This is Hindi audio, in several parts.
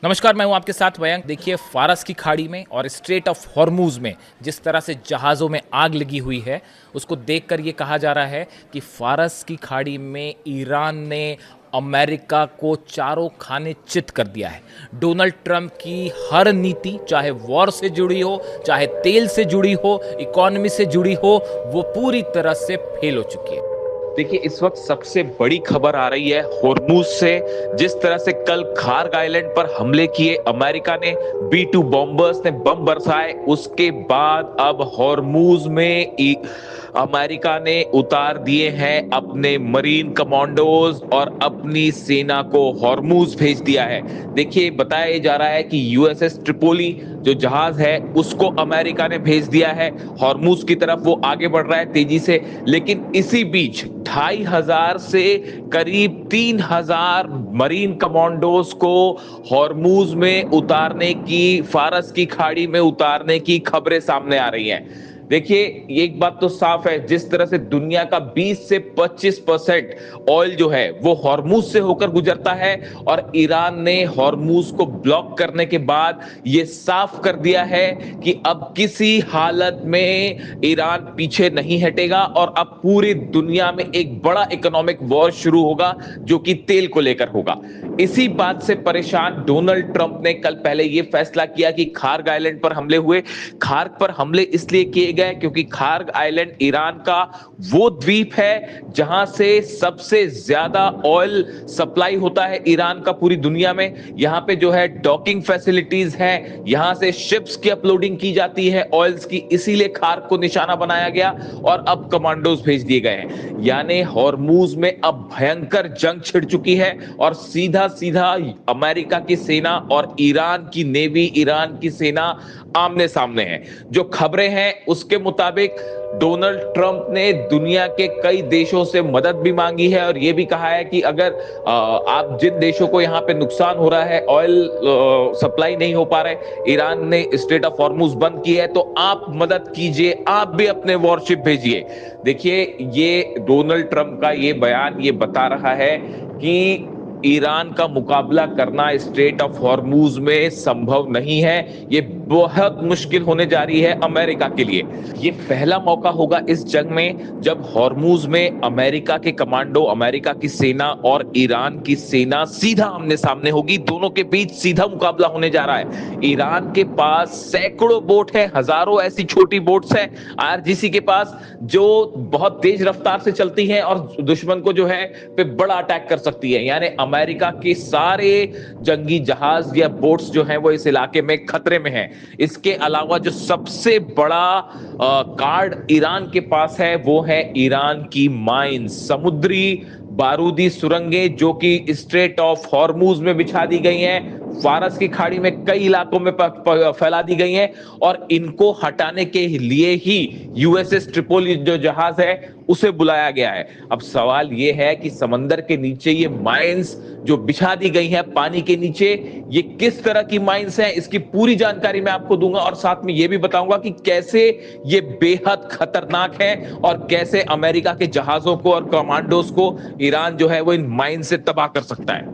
नमस्कार, मैं हूं आपके साथ मयंक। देखिए, फारस की खाड़ी में और स्ट्रेट ऑफ हॉर्मूज में जिस तरह से जहाज़ों में आग लगी हुई है, उसको देखकर ये कहा जा रहा है कि फारस की खाड़ी में ईरान ने अमेरिका को चारों खाने चित कर दिया है। डोनाल्ड ट्रंप की हर नीति, चाहे वॉर से जुड़ी हो, चाहे तेल से जुड़ी हो, इकोनॉमी से जुड़ी हो, वो पूरी तरह से फेल हो चुकी है। देखिए, इस वक्त सबसे बड़ी खबर आ रही है हॉर्मूज से। जिस तरह से कल खार्ग आइलैंड पर हमले किए अमेरिका ने, B-2 बॉम्बर्स ने बम बरसाए, उसके बाद अब हॉर्मूज में अमेरिका ने उतार दिए हैं अपने मरीन कमांडोज और अपनी सेना को हॉर्मूज भेज दिया है। देखिए, बताया जा रहा है कि USS ट्रिपोली जो जहाज है उसको अमेरिका ने भेज दिया है। हॉर्मूज की तरफ वो आगे बढ़ रहा है तेजी से, लेकिन इसी बीच 2500 से करीब 3000 मरीन कमांडोज को हॉर्मूज में उतारने की, फारस की खाड़ी में उतारने की खबरें सामने आ रही हैं। देखिए, एक बात तो साफ है, जिस तरह से दुनिया का 20 से 25% ऑयल जो है वो हॉर्मूज से होकर गुजरता है, और ईरान ने हॉर्मूज को ब्लॉक करने के बाद ये साफ कर दिया है कि अब किसी हालत में ईरान पीछे नहीं हटेगा और अब पूरी दुनिया में एक बड़ा इकोनॉमिक वॉर शुरू होगा जो कि तेल को लेकर होगा। इसी बात से परेशान डोनाल्ड ट्रंप ने कल पहले यह फैसला किया कि खार्ग आइलैंड पर हमले हुए। खार्ग पर हमले इसलिए किए गए क्योंकि खार्ग आइलैंड ईरान का वो द्वीप है जहां से सबसे ज्यादा ऑयल सप्लाई होता है ईरान का पूरी दुनिया में। यहां पे जो है डॉकिंग फैसिलिटीज हैं, यहां से शिप्स की अपलोडिंग की जाती है ऑयल्स की, इसीलिए खार्ग को निशाना बनाया गया और अब कमांडोज भेज दिए गए हैं। यानी हॉर्मूज में अब भयंकर जंग छिड़ चुकी है और सीधा सीधा अमेरिका की सेना और ईरान की नेवी, ईरान की सेना आमने सामने है। जो खबरें हैं उसके मुताबिक डोनाल्ड ट्रंप ने दुनिया के कई देशों से मदद भी मांगी है और यह भी कहा है कि अगर आप जिन देशों को यहां पे नुकसान हो रहा है, ऑयल सप्लाई नहीं हो पा रहे, ईरान ने स्ट्रेट ऑफ हॉर्मूज बंद की है, तो आप मदद कीजिए, आप भी अपने वॉरशिप भेजिए। देखिए, ये डोनाल्ड ट्रंप का ये बयान ये बता रहा है कि ईरान का मुकाबला करना स्ट्रेट ऑफ हॉर्मूज में संभव नहीं है। ये बहुत मुश्किल होने जा रही है अमेरिका के लिए। ये पहला मौका होगा इस जंग में जब हॉर्मूज में अमेरिका के कमांडो, अमेरिका की सेना और ईरान की सेना सीधा आमने सामने होगी। दोनों के बीच सीधा मुकाबला होने जा रहा है। ईरान के पास सैकड़ों बोट है, हजारों ऐसी छोटी बोट्स हैं IRGC के पास, जो बहुत तेज रफ्तार से चलती हैं और दुश्मन को जो है पे बड़ा अटैक कर सकती है। यानी अमेरिका के सारे जंगी जहाज या बोट्स जो हैं वो इस इलाके में खतरे में हैं। इसके अलावा जो सबसे बड़ा कार्ड ईरान के पास है वो है ईरान की माइंस, समुद्री बारूदी सुरंगें, जो कि स्ट्रेट ऑफ हॉर्मूज में बिछा दी गई हैं, फारस की खाड़ी में कई इलाकों में फैला दी गई हैं, और इनको हटाने के लिए ही USS ट्रिपोली जो जहाज है उसे बुलाया गया है। अब सवाल यह है कि समंदर के नीचे ये माइंस जो बिछा दी गई हैं पानी के नीचे, ये किस तरह की माइंस हैं, इसकी पूरी जानकारी मैं आपको दूंगा और साथ में यह भी बताऊंगा कि कैसे ये बेहद खतरनाक है और कैसे अमेरिका के जहाजों को और कमांडोज को ईरान जो है वो इन माइंस से तबाह कर सकता है।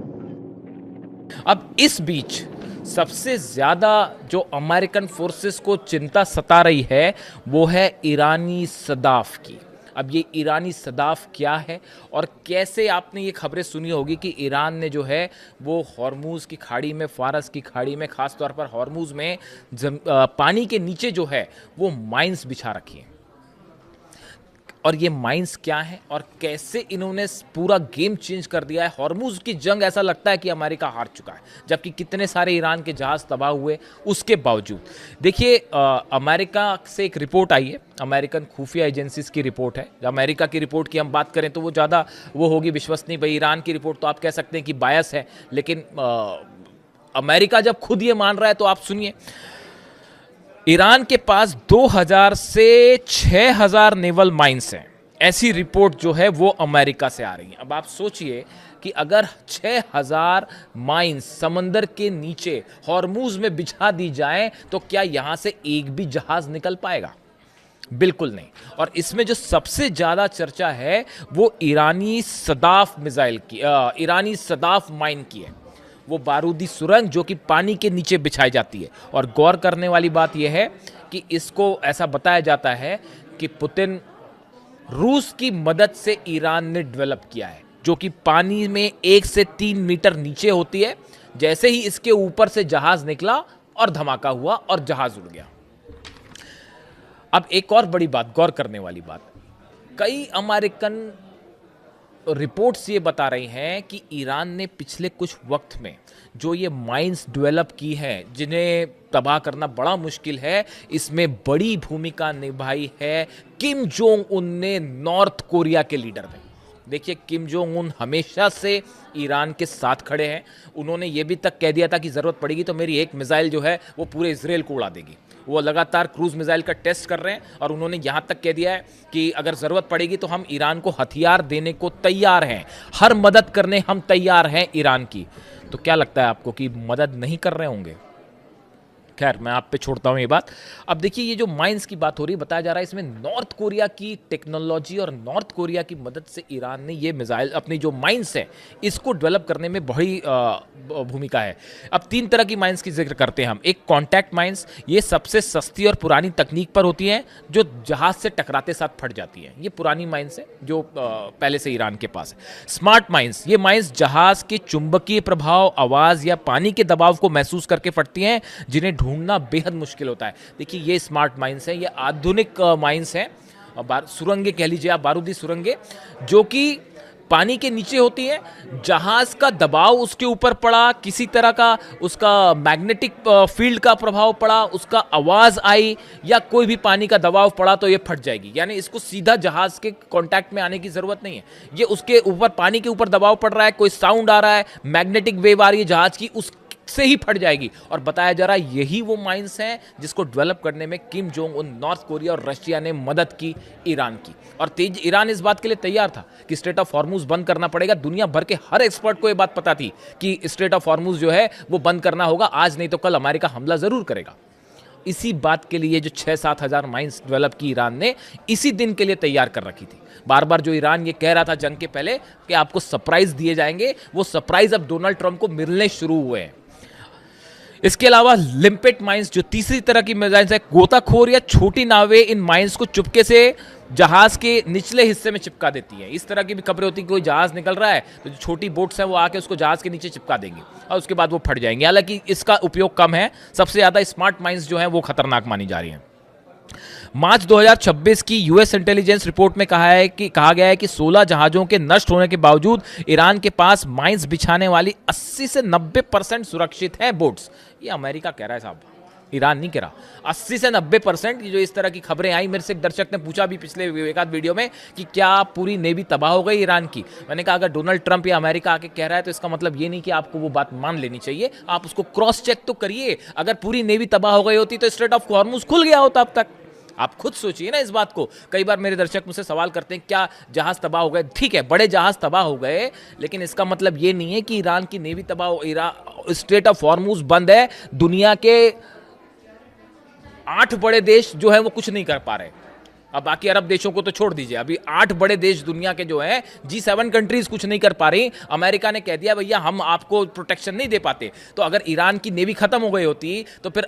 अब इस बीच सबसे ज़्यादा जो अमेरिकन फोर्सेस को चिंता सता रही है वो है ईरानी सदाफ की। अब ये ईरानी सदाफ क्या है और कैसे, आपने ये खबरें सुनी होगी कि ईरान ने जो है वो हॉर्मूज़ की खाड़ी में, फारस की खाड़ी में, ख़ास तौर पर हॉर्मूज़ में पानी के नीचे जो है वो माइंस बिछा रखी हैं। और ये माइंस क्या है और कैसे इन्होंने पूरा गेम चेंज कर दिया है। हॉर्मूज की जंग ऐसा लगता है कि अमेरिका हार चुका है, जबकि कितने सारे ईरान के जहाज तबाह हुए उसके बावजूद। देखिए, अमेरिका से एक रिपोर्ट आई है, अमेरिकन खुफिया एजेंसीज की रिपोर्ट है। अमेरिका की रिपोर्ट की हम बात करें तो वो ज़्यादा वो होगी विश्वसनीय। भाई, ईरान की रिपोर्ट तो आप कह सकते हैं कि बायस है, लेकिन अमेरिका जब खुद ये मान रहा है तो आप सुनिए। ईरान के पास 2000 से 6000 नेवल माइंस हैं, ऐसी रिपोर्ट जो है वो अमेरिका से आ रही है। अब आप सोचिए कि अगर 6000 माइंस समंदर के नीचे हॉर्मूज में बिछा दी जाएं तो क्या यहां से एक भी जहाज निकल पाएगा? बिल्कुल नहीं। और इसमें जो सबसे ज्यादा चर्चा है वो ईरानी सदाफ मिसाइल की, ईरानी सदाफ माइन की है। वो बारूदी सुरंग जो कि पानी के नीचे बिछाई जाती है। और गौर करने वाली बात यह है कि इसको ऐसा बताया जाता है कि पुतिन रूस की मदद से ईरान ने डेवलप किया है, जो कि पानी में 1 से 3 मीटर नीचे होती है। जैसे ही इसके ऊपर से जहाज निकला और धमाका हुआ और जहाज उड़ गया। अब एक और बड़ी बात, गौर करने वाली बात, कई अमेरिकन रिपोर्ट्स ये बता रही हैं कि ईरान ने पिछले कुछ वक्त में जो ये माइंस डेवलप की हैं, जिन्हें तबाह करना बड़ा मुश्किल है, इसमें बड़ी भूमिका निभाई है किम जोंग उन ने, नॉर्थ कोरिया के लीडर ने। देखिए, किम जोंग उन हमेशा से ईरान के साथ खड़े हैं। उन्होंने ये भी तक कह दिया था कि ज़रूरत पड़ेगी तो मेरी एक मिसाइल जो है वो पूरे इजराइल को उड़ा देगी। वो लगातार क्रूज मिसाइल का टेस्ट कर रहे हैं और उन्होंने यहाँ तक कह दिया है कि अगर ज़रूरत पड़ेगी तो हम ईरान को हथियार देने को तैयार हैं, हर मदद करने हम तैयार हैं ईरान की। तो क्या लगता है आपको कि मदद नहीं कर रहे होंगे? खैर, मैं आप पे छोड़ता हूं ये बात। अब देखिए, ये जो माइंस की बात हो रही है, बताया जा रहा है इसमें नॉर्थ कोरिया की टेक्नोलॉजी और नॉर्थ कोरिया की मदद से ईरान ने ये मिसाइल, अपनी जो माइंस है, इसको डेवलप करने में बड़ी भूमिका है। अब 3 तरह की माइंस की जिक्र करते हैं हम। एक कॉन्टैक्ट माइंस, ये सबसे सस्ती और पुरानी तकनीक पर होती हैं, जो जहाज से टकराते साथ फट जाती है। ये पुरानी माइंस है जो पहले से ईरान के पास है। स्मार्ट माइंस, ये माइंस जहाज के चुंबकीय प्रभाव, आवाज या पानी के दबाव को महसूस करके फटती हैं, जिन्हें ढूंढना बेहद मुश्किल होता है। देखिए, ये स्मार्ट माइंस है, ये आधुनिक माइंस है, सुरंगें कह लीजिए आप, बारूदी सुरंगें, जो कि पानी के नीचे होती है। जहाज का दबाव उसके ऊपर पड़ा, किसी तरह का उसका मैग्नेटिक फील्ड का प्रभाव पड़ा, उसका आवाज आई या कोई भी पानी का दबाव पड़ा तो ये फट जाएगी। यानी इसको सीधा जहाज के कांटेक्ट में आने की जरूरत नहीं है। ये उसके ऊपर, पानी के ऊपर दबाव पड़ रहा है, कोई साउंड आ रहा है, मैग्नेटिक वेव आ रही है जहाज की, उस से ही फट जाएगी। और बताया जा रहा है यही वो माइंस हैं जिसको डेवलप करने में Kim Jong Un, north Korea और रशिया ने मदद की ईरान की। और ईरान इस बात के लिए तैयार था कि स्ट्रेट ऑफ हॉर्मुज बंद करना पड़ेगा। दुनिया भर के हर एक्सपर्ट को यह बात पता थी कि स्ट्रेट ऑफ हॉर्मुज जो है वो बंद करना होगा, आज नहीं तो कल अमेरिका हमला जरूर करेगा। इसी बात के लिए जो 6-7 हजार माइंस डेवलप की ईरान ने, इसी दिन के लिए तैयार कर रखी थी। बार बार जो ईरान ये कह रहा था जंग के पहले कि आपको सरप्राइज दिए जाएंगे, वो सरप्राइज अब डोनाल्ड ट्रंप को मिलने शुरू हुए हैं। इसके अलावा लिम्पेट माइंस, जो तीसरी तरह की माइंस है, गोताखोर या छोटी नावें इन माइंस को चुपके से जहाज के निचले हिस्से में चिपका देती हैं। इस तरह की भी खबरें होती हैं कि कोई जहाज निकल रहा है तो जो छोटी बोट्स हैं वो आके उसको जहाज के नीचे चिपका देंगे और उसके बाद वो फट जाएंगे। हालांकि इसका उपयोग कम है, सबसे ज़्यादा स्मार्ट माइंस जो हैं वो खतरनाक मानी जा रही हैं। मार्च 2026 की यूएस इंटेलिजेंस रिपोर्ट में कहा गया है कि 16 जहाजों के नष्ट होने के बावजूद ईरान के पास माइंस बिछाने वाली 80 से 90% सुरक्षित हैं बोट्स। ये अमेरिका कह रहा है साहब, ईरान नहीं कह रहा। 80 से 90%। जो इस तरह की खबरें आई, मेरे से एक दर्शक ने पूछा भी पिछले एक आध वीडियो में कि क्या पूरी नेवी तबाह हो गई ईरान की। मैंने कहा अगर डोनाल्ड ट्रंप या अमेरिका आके कह रहा है तो इसका मतलब ये नहीं कि आपको वो बात मान लेनी चाहिए, आप उसको क्रॉस चेक तो करिए। अगर पूरी नेवी तबाह हो गई होती तो स्ट्रेट ऑफ हॉर्मुज खुल गया होता अब तक। आप खुद सोचिए ना इस बात को। कई बार मेरे दर्शक मुझसे सवाल करते हैं क्या जहाज तबाह हो गए। ठीक है, बड़े जहाज तबाह हो गए, लेकिन इसका मतलब ये नहीं है कि ईरान की नेवी तबाह हो, स्ट्रेट ऑफ हॉर्मुज बंद है। दुनिया के 8 बड़े देश जो है वो कुछ नहीं कर पा रहे। अब बाकी अरब देशों को तो छोड़ दीजिए, अभी 8 बड़े देश दुनिया के जो हैं, G7 कंट्रीज कुछ नहीं कर पा रही। अमेरिका ने कह दिया भैया हम आपको प्रोटेक्शन नहीं दे पाते। तो अगर ईरान की नेवी खत्म हो गई होती तो फिर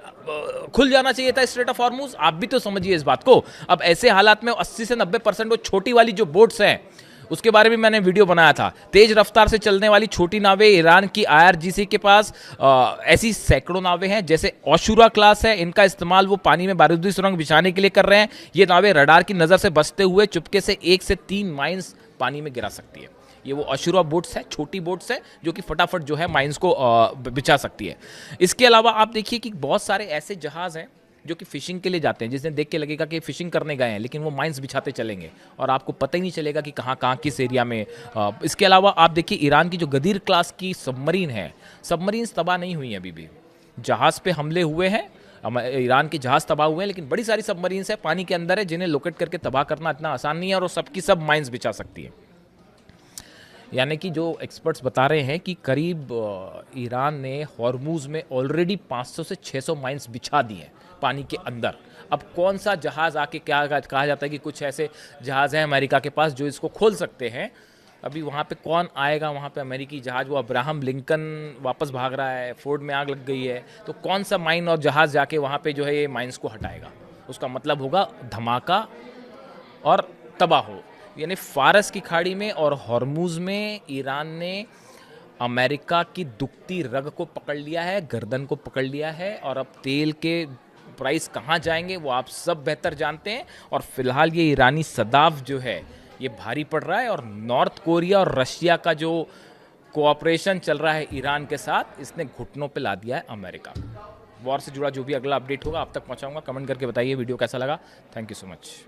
खुल जाना चाहिए था स्ट्रेट ऑफ हॉर्मुज। आप भी तो समझिए इस बात को। अब ऐसे हालात में 80 से 90% वो छोटी वाली जो बोट्स हैं, उसके बारे में मैंने वीडियो बनाया था। तेज रफ्तार से चलने वाली छोटी नावें, ईरान की IRGC के पास ऐसी सैकड़ों नावें हैं, जैसे ओशुरा क्लास है। इनका इस्तेमाल वो पानी में बारूदी सुरंग बिछाने के लिए कर रहे हैं। ये नावें रडार की नज़र से बचते हुए चुपके से 1 से 3 माइंस पानी में गिरा सकती है। ये वो ओशुरा बोट्स है, छोटी बोट्स है जो कि फटाफट जो है माइंस को बिछा सकती है। इसके अलावा आप देखिए कि बहुत सारे ऐसे जहाज़ हैं जो कि फिशिंग के लिए जाते हैं, जिसने देख के लगेगा कि फिशिंग करने गए हैं, लेकिन वो माइंस बिछाते चलेंगे और आपको पता ही नहीं चलेगा कि कहाँ कहाँ किस एरिया में। इसके अलावा आप देखिए ईरान की जो गदीर क्लास की सबमरीन है, सबमरीन तबाह नहीं हुई हैं अभी भी। जहाज़ पे हमले हुए हैं, ईरान के जहाज़ तबाह हुए हैं, लेकिन बड़ी सारी सबमरीन्स है पानी के अंदर है, जिन्हें लोकेट करके तबाह करना इतना आसान नहीं है और वो सबकी सब माइंस बिछा सकती है। यानी कि जो एक्सपर्ट्स बता रहे हैं कि करीब ईरान ने हॉर्मुज में ऑलरेडी 500 से 600 माइंस बिछा दिए हैं पानी के अंदर। अब कौन सा जहाज़ आके क्या कहा जाता है कि कुछ ऐसे जहाज़ हैं अमेरिका के पास जो इसको खोल सकते हैं, अभी वहाँ पे कौन आएगा, वहाँ पे अमेरिकी जहाज़, वो अब्राहम लिंकन वापस भाग रहा है, फोर्ड में आग लग गई है, तो कौन सा माइन और जहाज़ जाके वहाँ पे जो है ये माइंस को हटाएगा? उसका मतलब होगा धमाका और तबाह हो। यानी फारस की खाड़ी में और हॉर्मूज़ में ईरान ने अमेरिका की दुखती रग को पकड़ लिया है, गर्दन को पकड़ लिया है, और अब तेल के प्राइस कहाँ जाएंगे वो आप सब बेहतर जानते हैं। और फिलहाल ये ईरानी सदाफ जो है ये भारी पड़ रहा है, और नॉर्थ कोरिया और रशिया का जो कोऑपरेशन चल रहा है ईरान के साथ, इसने घुटनों पे ला दिया है अमेरिका। वॉर से जुड़ा जो भी अगला अपडेट होगा आप तक पहुंचाऊंगा। कमेंट करके बताइए वीडियो कैसा लगा। Thank you so much.